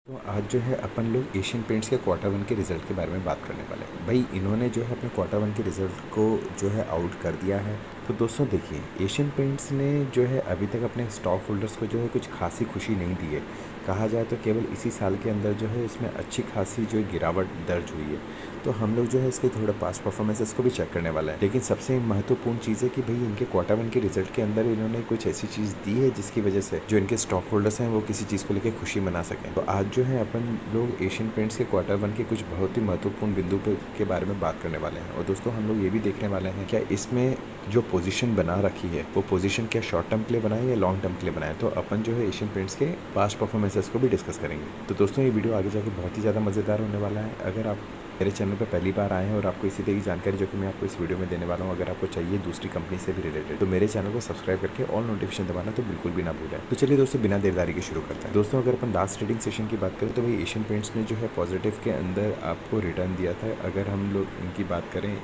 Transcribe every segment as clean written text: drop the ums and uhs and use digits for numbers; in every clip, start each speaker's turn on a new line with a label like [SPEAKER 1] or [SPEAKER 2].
[SPEAKER 1] तो आज जो है अपन लोग एशियन पेंट्स के क्वार्टर वन के रिज़ल्ट के बारे में बात करने वाले हैं। भाई इन्होंने जो है अपने क्वार्टर वन के रिज़ल्ट को जो है आउट कर दिया है। तो दोस्तों देखिए, एशियन पेंट्स ने जो है अभी तक अपने स्टॉक होल्डर्स को जो है कुछ खासी खुशी नहीं दी है। कहा जाए तो केवल इसी साल के अंदर जो है इसमें अच्छी खासी जो गिरावट दर्ज हुई है। तो हम लोग जो है इसके थोड़े पास्ट परफॉर्मेंसेस को भी चेक करने वाला है। लेकिन सबसे महत्वपूर्ण चीज़ है कि भाई इनके क्वार्टर वन के रिजल्ट के अंदर इन्होंने कुछ ऐसी चीज़ दी है जिसकी वजह से जो इनके स्टॉक होल्डर्स हैं वो किसी चीज़ को लेकर खुशी मना सकें। तो आज जो है अपन लोग एशियन पेंट्स के क्वार्टर वन के कुछ बहुत ही महत्वपूर्ण बिंदु के बारे में बात करने वाले हैं। और दोस्तों हम लोग ये भी देखने वाले हैं क्या इसमें जो पोजीशन बना रखी है वो पोजीशन क्या शॉर्ट टर्म के लिए बनाए या लॉन्ग टर्म के लिए बनाए। तो अपन जो है एशियन पेंट्स के पास्ट परफॉर्मेंसेस को भी डिस्कस करेंगे। तो दोस्तों ये वीडियो आगे जाके बहुत ही ज़्यादा मज़ेदार होने वाला है। अगर आप मेरे चैनल पर पहली बार आए हैं और आपको इसी तरह की जानकारी जो कि मैं आपको इस वीडियो में देने वाला हूँ अगर आपको चाहिए दूसरी कंपनी से भी रिलेटेड, तो मेरे चैनल को सब्सक्राइब करके ऑल नोटिफिकेशन दबाना तो बिल्कुल भी ना भूलें। तो चलिए दोस्तों बिना देरदारी के शुरू करते हैं। दोस्तों अगर अपन लास्ट ट्रेडिंग सेशन की बात करें तो भाई एशियन पेंट्स ने जो है पॉजिटिव के अंदर आपको रिटर्न दिया था। अगर हम लोग इनकी बात करें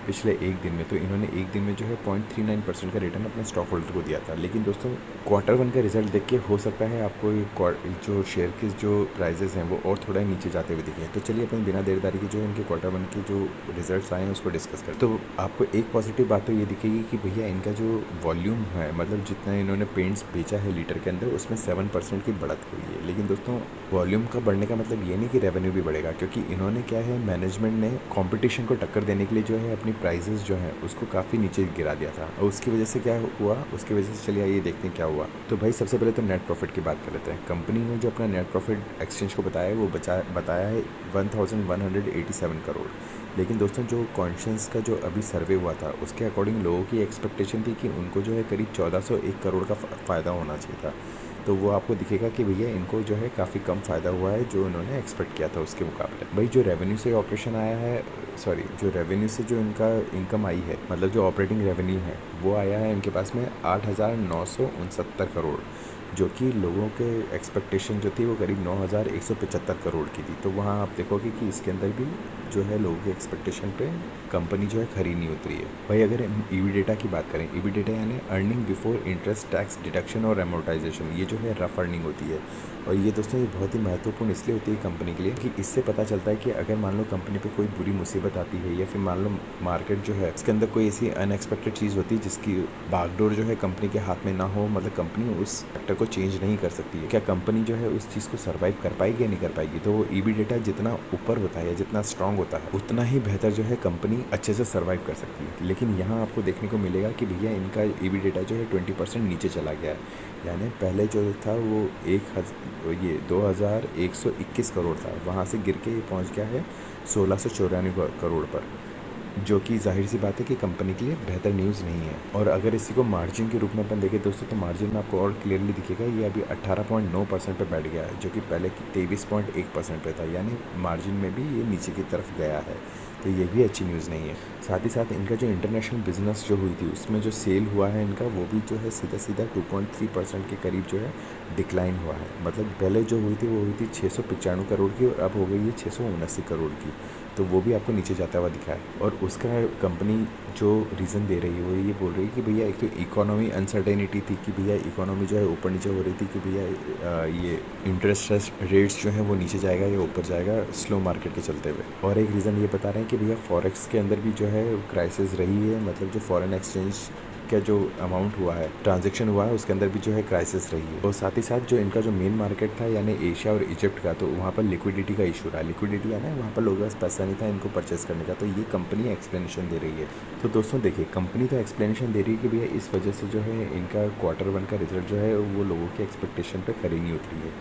[SPEAKER 1] पिछले एक दिन में, तो इन्होंने एक दिन में जो है 0.39% का रिटर्न अपने स्टॉक होल्डर को दिया था। लेकिन दोस्तों क्वार्टर वन का रिजल्ट देख के हो सकता है आपको ये जो शेयर के जो प्राइजेस हैं वो और थोड़ा नीचे जाते हुए दिखे। तो चलिए अपन बिना देरदारी के जो इनके क्वार्टर वन के जो रिजल्ट्स आए हैं उसको डिस्कस करते हैं। तो आपको एक पॉजिटिव बात तो ये दिखेगी कि भैया इनका जो वॉल्यूम है, मतलब जितना इन्होंने पेंट्स बेचा है लीटर के अंदर, उसमें 7% की बढ़त हुई है। लेकिन दोस्तों वॉल्यूम का बढ़ने का मतलब ये नहीं कि रेवेन्यू भी बढ़ेगा, क्योंकि इन्होंने क्या है, मैनेजमेंट ने कॉम्पिटिशन को टक्कर देने के लिए जो है अपनी प्राइजेस जो है उसको काफ़ी नीचे गिरा दिया था। और उसकी वजह से क्या हुआ, उसकी वजह से चलिए आइए देखते हैं क्या हुआ। तो भाई सबसे पहले तो नेट प्रॉफिट की बात कर लेते हैं। कंपनी ने जो अपना नेट प्रॉफिट एक्सचेंज को बताया है वो बताया है 1187 करोड़। लेकिन दोस्तों जो कॉन्शियस का जो अभी सर्वे हुआ था उसके अकॉर्डिंग लोगों की एक्सपेक्टेशन थी कि उनको जो है करीब 1401 करोड़ का फ़ायदा होना चाहिए था। तो वो आपको दिखेगा कि भैया इनको जो है काफ़ी कम फ़ायदा हुआ है जो इन्होंने एक्सपेक्ट किया था उसके मुकाबले। भाई जो रेवेन्यू से ऑपरेशन आया है, सॉरी जो रेवेन्यू से जो इनका इनकम आई है, मतलब जो ऑपरेटिंग रेवेन्यू है वो आया है इनके पास में 8,969 करोड़, जो कि लोगों के एक्सपेक्टेशन जो थी वो करीब 9,175 करोड़ की थी। तो वहाँ आप देखोगे कि इसके अंदर भी जो है लोगों के एक्सपेक्टेशन पे कंपनी जो है खरी नहीं उतरी है। भाई अगर ईबी डेटा की बात करें, ईबी डेटा यानी earning before interest tax deduction और एमोर्टाइजेशन, ये जो है रफ अर्निंग होती है। और ये दोस्तों ये बहुत ही महत्वपूर्ण इसलिए होती है कंपनी के लिए कि इससे पता चलता है कि अगर मान लो कंपनी पे कोई बुरी मुसीबत आती है या फिर मान लो मार्केट जो है इसके अंदर कोई ऐसी अनएक्सपेक्टेड चीज़ होती है जिसकी बागडोर जो है कंपनी के हाथ में ना हो, मतलब कंपनी उस सेक्टर को चेंज नहीं कर सकती है, क्या कंपनी जो है उस चीज़ को सर्वाइव कर पाएगी या नहीं कर पाएगी। तो वो ईबी डेटा जितना ऊपर होता है या जितना स्ट्रांग होता है उतना ही बेहतर जो है कंपनी अच्छे से सर्वाइव कर सकती है। लेकिन यहाँ आपको देखने को मिलेगा कि भैया इनका ईबी डेटा जो है 20% नीचे चला गया है। यानी पहले जो था वो 2,121 करोड़ था, वहाँ से गिर के ये पहुँच गया है 1,694 करोड़ पर, जो कि जाहिर सी बात है कि कंपनी के लिए बेहतर न्यूज़ नहीं है। और अगर इसी को मार्जिन के रूप में अपन देखें दोस्तों, तो मार्जिन में आपको और क्लियरली दिखेगा ये अभी 18.9% पे बैठ गया है, जो कि पहले 23.1% पे था। यानी मार्जिन में भी ये नीचे की तरफ गया है, तो ये भी अच्छी न्यूज़ नहीं है। साथ ही साथ इनका जो इंटरनेशनल बिजनेस जो हुई थी उसमें जो सेल हुआ है इनका, वो भी जो है सीधा सीधा 2.3% के करीब जो है डिक्लाइन हुआ है। मतलब पहले जो हुई थी वो हुई थी 695 करोड़ की और अब हो गई है 679 करोड़ की। तो वो भी आपको नीचे जाता हुआ दिखा है। और उसका कंपनी जो रीज़न दे रही है वो ये बोल रही है कि भैया एक तो इकोनॉमी अनसर्टेनिटी थी कि भैया इकोनॉमी जो है ऊपर नीचे हो रही थी कि भैया ये इंटरेस्ट रेट्स जो है वो नीचे जाएगा या ऊपर जाएगा स्लो मार्केट के चलते हुए। और एक रीज़न ये बता रहे हैं कि भैया फॉरेक्स के अंदर भी जो है क्राइसिस रही है, मतलब जो फॉरेन एक्सचेंज का जो अमाउंट हुआ है, ट्रांजैक्शन हुआ है, उसके अंदर भी जो है क्राइसिस रही है। और साथ ही साथ जो इनका जो मेन मार्केट था यानी एशिया और इजिप्ट का, तो वहाँ पर लिक्विडिटी का इशू रहा। लिक्विडिटी है ना, वहाँ पर लोगों के पास पैसा नहीं था इनको परचेस करने का, तो ये कंपनी एक्सप्लेनेशन दे रही है। तो दोस्तों देखिए, कंपनी तो एक्सप्लेनेशन दे रही है कि भैया इस वजह से जो है इनका क्वार्टर वन का रिजल्ट जो है वो लोगों के एक्सपेक्टेशन पर खरी नहीं उतरी है।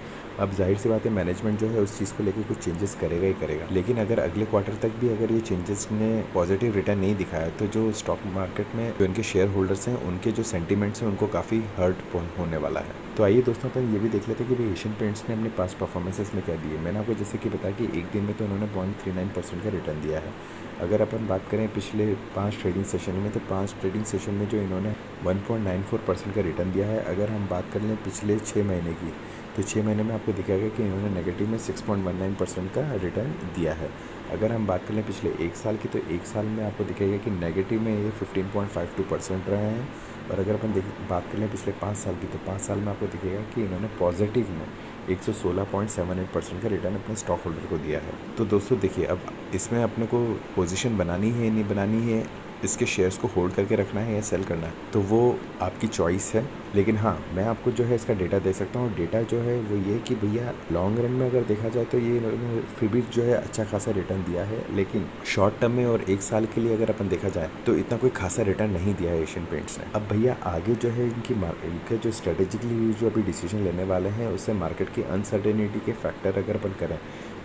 [SPEAKER 1] अब जाहिर सी बात है मैनेजमेंट जो है उस चीज़ को लेकर कुछ चेंजेस करेगा ही करेगा। लेकिन अगर अगले क्वार्टर तक भी अगर ये चेंजेस ने पॉजिटिव रिटर्न नहीं दिखाया तो जो स्टॉक मार्केट में जो इनके शेयर होल्डर्स हैं उनके जो सेंटीमेंट्स हैं उनको काफ़ी हर्ट होने वाला है। तो आइए दोस्तों अपन ये भी देख लेते हैं कि भाई एशियन पेंट्स ने अपने पास्ट परफॉर्मेंसेस में क्या दिए। मैंने आपको जैसे कि बताया कि एक दिन में तो उन्होंने 0.39% का रिटर्न दिया है। अगर अपन बात करें पिछले 5 ट्रेडिंग सेशन में, तो 5 ट्रेडिंग सेशन में जो इन्होंने 1.94% का रिटर्न दिया है। अगर हम बात कर लें पिछले 6 महीने की, तो 6 महीने में आपको दिखेगा कि इन्होंने नेगेटिव में 6.19% का रिटर्न दिया है। अगर हम बात कर लें पिछले एक साल की, तो एक साल में आपको दिखेगा कि नेगेटिव में ये 15.52% रहे हैं। और अगर अपन बात कर लें पिछले 5 साल की, तो 5 साल में आपको दिखेगा कि इन्होंने पॉजिटिव में 116.78% का रिटर्न अपने स्टॉक होल्डर को दिया है। तो दोस्तों देखिए, अब इसमें अपने को पोजीशन बनानी है नहीं बनानी है, इसके शेयर्स को होल्ड करके रखना है या सेल करना है, तो वो आपकी चॉइस है। लेकिन हाँ, मैं आपको जो है इसका डेटा दे सकता हूँ। डेटा जो है वो ये कि भैया लॉन्ग रन में अगर देखा जाए तो ये इन्होंने फिर भी जो है अच्छा खासा रिटर्न दिया है, लेकिन शॉर्ट टर्म में और 1 साल के लिए अगर अपन देखा जाए तो इतना कोई खासा रिटर्न नहीं दिया है एशियन पेंट्स ने। अब भैया आगे जो है इनके जो स्ट्रेटेजिकली जो अभी डिसीजन लेने वाले हैं, उससे मार्केट की अनसर्टेनिटी के फैक्टर अगर अपन करें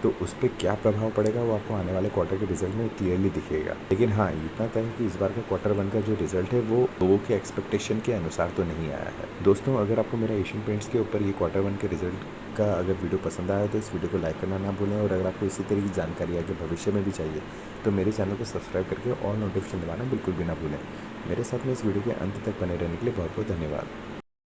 [SPEAKER 1] तो उस पर क्या प्रभाव पड़ेगा वो आपको आने वाले क्वार्टर के रिजल्ट में क्लियरली दिखेगा। लेकिन हाँ, इतना तय है कि इस बार का Q1 का जो रिजल्ट है वो लोगों के एक्सपेक्टेशन के अनुसार तो नहीं आया है। दोस्तों, अगर आपको मेरा एशियन पेंट्स के ऊपर ये Q1 के रिजल्ट का अगर वीडियो पसंद आया तो इस वीडियो को लाइक करना ना भूलें, और अगर आपको इसी तरह की जानकारी आगे भविष्य में भी चाहिए तो मेरे चैनल को सब्सक्राइब करके और नोटिफिकेशन दबाना बिल्कुल भी ना भूलें। मेरे साथ में इस वीडियो के अंत तक बने रहने के लिए बहुत बहुत धन्यवाद।